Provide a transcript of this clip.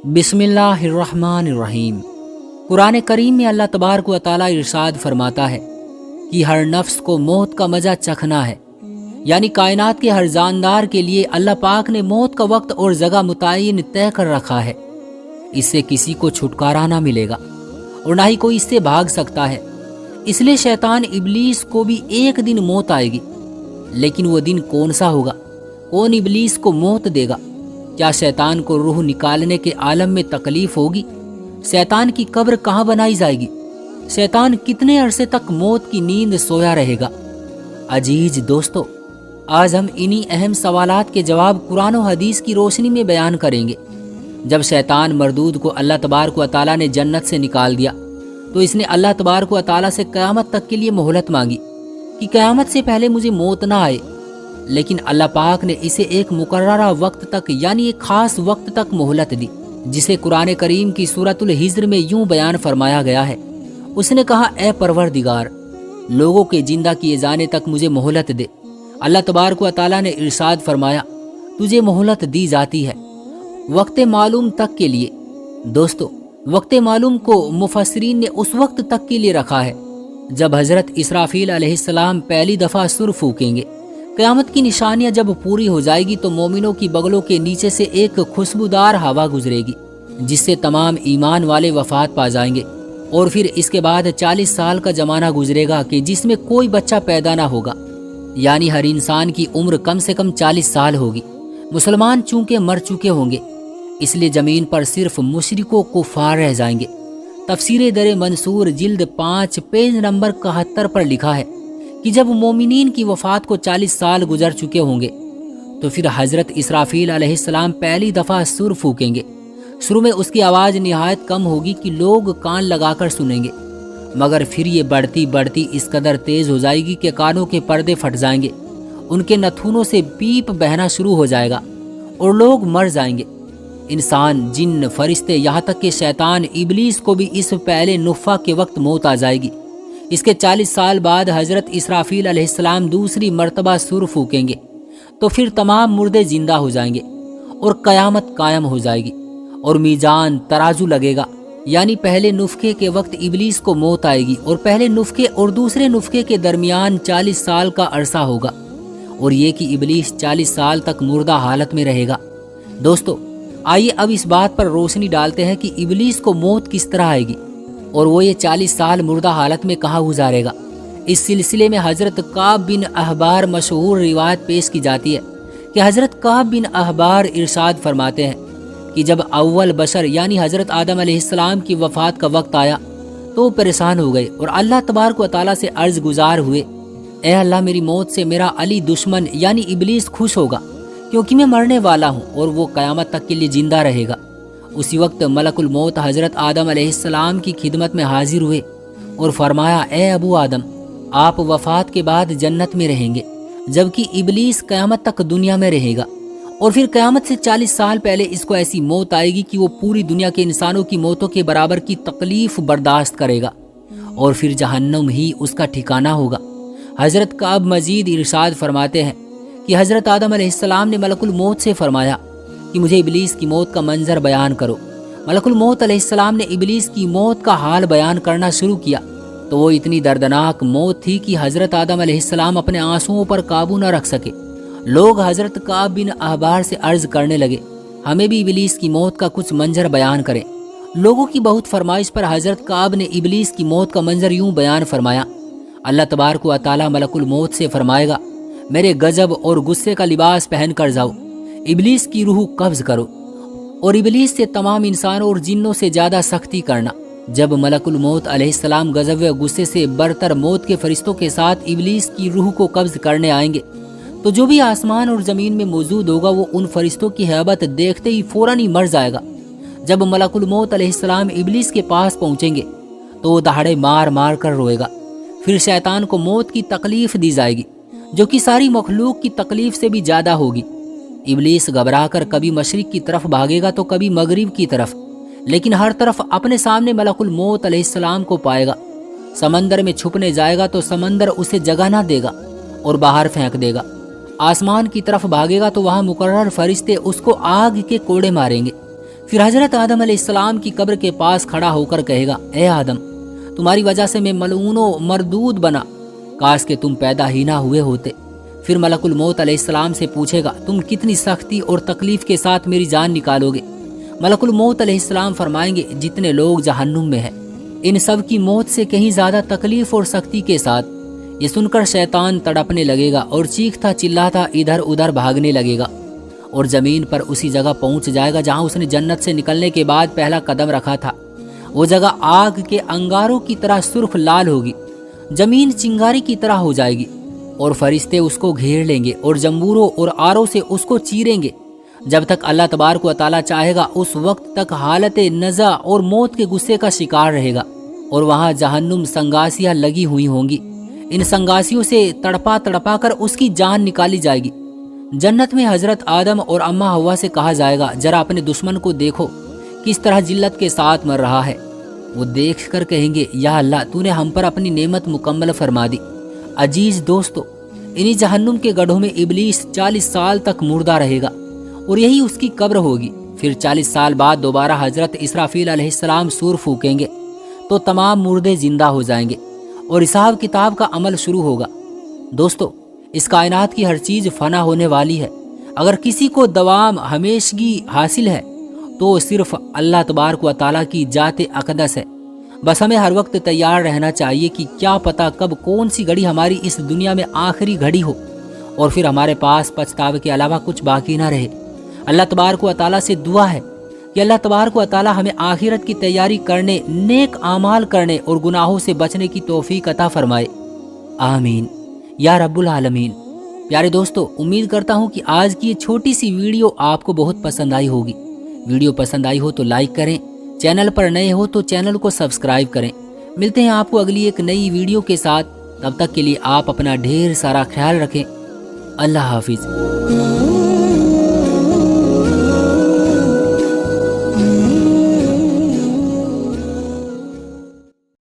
बिस्मिल्लाहिर्रहमानिर्रहीम। कुरान करीम में अल्लाह तबारक व तआला इरशाद फरमाता है कि हर नफ्स को मौत का मज़ा चखना है। यानी कायनात के हर जानदार के लिए अल्लाह पाक ने मौत का वक्त और जगह मुतय्यन तय कर रखा है। इससे किसी को छुटकारा ना मिलेगा और ना ही कोई इससे भाग सकता है। इसलिए शैतान इब्लीस को भी एक दिन मौत आएगी, लेकिन वो दिन कौन सा होगा? कौन इब्लीस को मौत देगा? क्या शैतान को रूह निकालने के आलम में तकलीफ होगी? शैतान की कब्र कहाँ बनाई जाएगी? शैतान कितने अरसे तक मौत की नींद सोया रहेगा? अजीज दोस्तों, आज हम इन्हीं अहम सवालात के जवाब कुरान और हदीस की रोशनी में बयान करेंगे। जब शैतान मरदूद को अल्लाह तबारक व तआला ने जन्नत से निकाल दिया तो इसने अल्लाह तबारक व तआला से क़यामत तक के लिए मोहलत मांगी कि क़यामत से पहले मुझे मौत ना आए। लेकिन अल्लाह पाक ने इसे एक मुकर्ररा वक्त तक यानी एक खास वक्त तक मोहलत दी, जिसे कुरान करीम की सूरतुल हिज्र में यूं बयान फरमाया गया है। उसने कहा, ए परवरदिगार, लोगों के जिंदा किए जाने तक मुझे मोहलत दे। अल्लाह तबारक व तआला ने इरशाद फरमाया, तुझे मोहलत दी जाती है वक्त मालूम तक के लिए। दोस्तों, वक्त मालूम को मुफस्सिरीन ने उस वक्त तक के लिए रखा है जब हज़रत इसराफील अलैहिस्सलाम पहली दफ़ा सुर फूकेंगे। क़यामत की निशानियां जब पूरी हो जाएगी तो मोमिनों की बगलों के नीचे से एक खुशबूदार हवा गुजरेगी, जिससे तमाम ईमान वाले वफात पा जाएंगे। और फिर इसके बाद 40 साल का जमाना गुजरेगा कि जिसमें कोई बच्चा पैदा ना होगा, यानी हर इंसान की उम्र कम से कम 40 साल होगी। मुसलमान चूंकि मर चुके होंगे, इसलिए ज़मीन पर सिर्फ मुशरिकों कुफार रह जाएंगे। तफसीर दर मंसूर जिल्द 5 पेज नंबर 71 पर लिखा है कि जब मोमिनीन की वफ़ात को 40 साल गुजर चुके होंगे तो फिर हज़रत इसराफील अलैहिस्सलाम पहली दफ़ा सुर फूकेंगे। शुरू में उसकी आवाज़ निहायत कम होगी कि लोग कान लगाकर सुनेंगे, मगर फिर ये बढ़ती बढ़ती इस कदर तेज़ हो जाएगी कि कानों के पर्दे फट जाएंगे, उनके नथुनों से पीप बहना शुरू हो जाएगा और लोग मर जाएंगे। इंसान, जिन्न, फरिश्ते, यहाँ तक कि शैतान इब्लीस को भी इस पहले नुफ़ा के वक्त मौत आ जाएगी। इसके 40 साल बाद हज़रत इसराफील अलैहिस्सलाम दूसरी मर्तबा सुर फूकेंगे तो फिर तमाम मुर्दे जिंदा हो जाएंगे और क़यामत कायम हो जाएगी और मीज़ान तराजू लगेगा। यानी पहले नुफ़खे के वक्त इब्लीस को मौत आएगी और पहले नुफ़खे और दूसरे नुफ़खे के दरमियान 40 साल का अरसा होगा, और ये कि इब्लीस 40 साल तक मुर्दा हालत में रहेगा। दोस्तों, आइए अब इस बात पर रोशनी डालते हैं कि इब्लीस को मौत किस तरह आएगी और वो ये 40 साल मुर्दा हालत में कहाँ गुजारेगा। इस सिलसिले में हज़रत काब बिन अहबार मशहूर रिवायत पेश की जाती है कि हज़रत काब बिन अहबार इरशाद फरमाते हैं कि जब अव्वल बशर यानी हज़रत आदम अलैहिस्सलाम की वफ़ात का वक्त आया तो परेशान हो गए और अल्लाह तबारक व तआला से अर्ज़ गुजार हुए, ए अल्लाह, मेरी मौत से मेरा अली दुश्मन यानी इब्लीस खुश होगा, क्योंकि मैं मरने वाला हूँ और वो क़यामत तक के लिए ज़िंदा रहेगा। उसी वक्त मलकुल मौत हज़रत आदम अलैहिस्सलाम की खिदमत में हाजिर हुए और फरमाया, ए अबू आदम, आप वफ़ात के बाद जन्नत में रहेंगे, जबकि इब्लीस क़यामत तक दुनिया में रहेगा। और फिर क़यामत से 40 साल पहले इसको ऐसी मौत आएगी कि वो पूरी दुनिया के इंसानों की मौतों के बराबर की तकलीफ़ बर्दाश्त करेगा और फिर जहन्नम ही उसका ठिकाना होगा। हज़रत काब मजीद इरशाद फरमाते हैं कि हज़रत आदम अलैहिस्सलाम ने मलकुल मौत से फरमाया कि मुझे इब्लीस की मौत का मंजर बयान करो। मलकुल मौत अलैहिस्सलाम ने इब्लीस की मौत का हाल बयान करना शुरू किया तो वो इतनी दर्दनाक मौत थी कि हज़रत आदम अलैहिस्सलाम अपने आंसुओं पर काबू न रख सके। लोग हज़रत काब बिन अहबार से अर्ज़ करने लगे, हमें भी इब्लीस की मौत का कुछ मंजर बयान करें। लोगों की बहुत फरमाइश पर हज़रत काब ने इब्लीस की मौत का मंजर यूं बयान फरमाया, अल्लाह तबारक व तआला मलकुल मौत से फरमाएगा, मेरे गजब और गुस्से का लिबास पहन कर जाओ, इब्लीस की रूह कब्ज़ करो और इब्लीस से तमाम इंसानों और जिन्नों से ज़्यादा सख्ती करना। जब मलकुल मौत अलैहिस्सलाम गजब व गुस्से से बरतर मौत के फरिश्तों के साथ इब्लीस की रूह को कब्ज़ करने आएंगे तो जो भी आसमान और ज़मीन में मौजूद होगा वो उन फरिश्तों की हैबत देखते ही फ़ौरन ही मर जाएगा। जब मलकुल मौत अलैहिस्सलाम इब्लीस के पास पहुँचेंगे तो वो दहाड़े मार मार कर रोएगा। फिर शैतान को मौत की तकलीफ़ दी जाएगी जो कि सारी मखलूक की तकलीफ़ से भी ज़्यादा होगी। इब्लीस घबरा कर कभी मशरिक़ की तरफ भागेगा तो कभी मगरिब की तरफ, लेकिन हर तरफ अपने सामने मलकुल मौत अलैहिस्सलाम को पाएगा। समंदर में छुपने जाएगा तो समंदर उसे जगह ना देगा और बाहर फेंक देगा। आसमान की तरफ भागेगा तो वहाँ मुकर्रर फरिश्ते उसको आग के कोड़े मारेंगे। फिर हजरत आदम अलैहिस्सलाम की कब्र के पास खड़ा होकर कहेगा, ए आदम, तुम्हारी वजह से मैं मलऊनो मरदूद बना, काश के तुम पैदा ही ना हुए होते। फिर मलकुल मौत अलैहिस्सलाम से पूछेगा, तुम कितनी सख्ती और तकलीफ के साथ मेरी जान निकालोगे? मलकुल मौत अलैहिस्सलाम फरमाएंगे, जितने लोग जहन्नुम में हैं इन सब की मौत से कहीं ज़्यादा तकलीफ और सख्ती के साथ। ये सुनकर शैतान तड़पने लगेगा और चीखता चिल्लाता इधर उधर भागने लगेगा और ज़मीन पर उसी जगह पहुंच जाएगा जहां उसने जन्नत से निकलने के बाद पहला कदम रखा था। वो जगह आग के अंगारों की तरह सुर्ख लाल होगी, ज़मीन चिंगारी की तरह हो जाएगी और फरिश्ते उसको घेर लेंगे और जंबूरों और आरों से उसको चीरेंगे। जब तक अल्लाह तबारक व तआला चाहेगा उस वक्त तक हालत नज़ा और मौत के गुस्से का शिकार रहेगा और वहाँ जहन्नुम संगासियाँ लगी हुई होंगी। इन संगासियों से तड़पा तड़पा कर उसकी जान निकाली जाएगी। जन्नत में हजरत आदम और अम्मा हवा से कहा जाएगा, जरा अपने दुश्मन को देखो किस तरह जिल्लत के साथ मर रहा है। वो देख कर कहेंगे, या अल्लाह, तूने हम पर अपनी नेमत मुकम्मल फरमा दी। अजीज दोस्तों, इन्हीं जहन्नुम के गड्ढों में इबलीस 40 साल तक मुर्दा रहेगा और यही उसकी कब्र होगी। फिर 40 साल बाद दोबारा हजरत इसराफील अलैहिस्सलाम सूर फूकेंगे तो तमाम मुर्दे जिंदा हो जाएंगे और हिसाब किताब का अमल शुरू होगा। दोस्तों, इस कायनात की हर चीज़ फना होने वाली है। अगर किसी को दवाम हमेशगी हासिल है तो सिर्फ अल्लाह तबारक व तआला की जाते अक़दस है। बस हमें हर वक्त तैयार रहना चाहिए कि क्या पता कब कौन सी घड़ी हमारी इस दुनिया में आखिरी घड़ी हो और फिर हमारे पास पछतावे के अलावा कुछ बाकी ना रहे। अल्लाह तबारक व तआला से दुआ है कि अल्लाह तबारक व तआला हमें आखिरत की तैयारी करने, नेक आमाल करने और गुनाहों से बचने की तौफीक अता फरमाए। आमीन या रब्बुल आलमीन। प्यारे दोस्तों, उम्मीद करता हूँ कि आज की ये छोटी सी वीडियो आपको बहुत पसंद आई होगी। वीडियो पसंद आई हो तो लाइक करें, चैनल पर नए हो तो चैनल को सब्सक्राइब करें। मिलते हैं आपको अगली एक नई वीडियो के साथ। तब तक के लिए आप अपना ढेर सारा ख्याल रखें। अल्लाह हाफिज़।